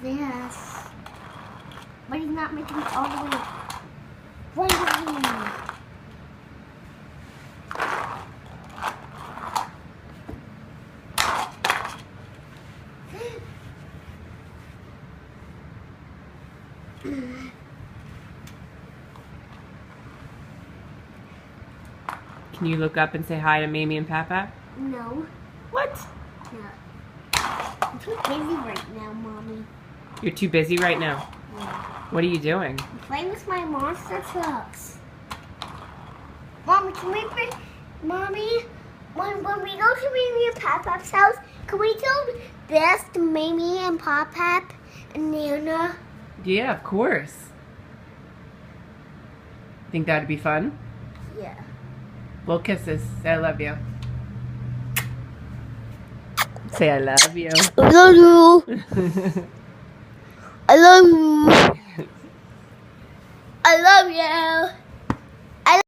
this. But he's not making it all the way right away. Can you look up and say hi to Mamie and Papa? No. What? No. I'm too busy right now, Mommy. You're too busy right now. Yeah. What are you doing? I'm playing with my monster trucks. Mommy, can we bring... Mommy, when we go to Mamie and Papa's house, can we tell this to Mamie and Papa and Nana? Yeah, of course. Think that'd be fun? Yeah. Well, kisses. Say I love you. Say I love you. I love you. I love you. I love you.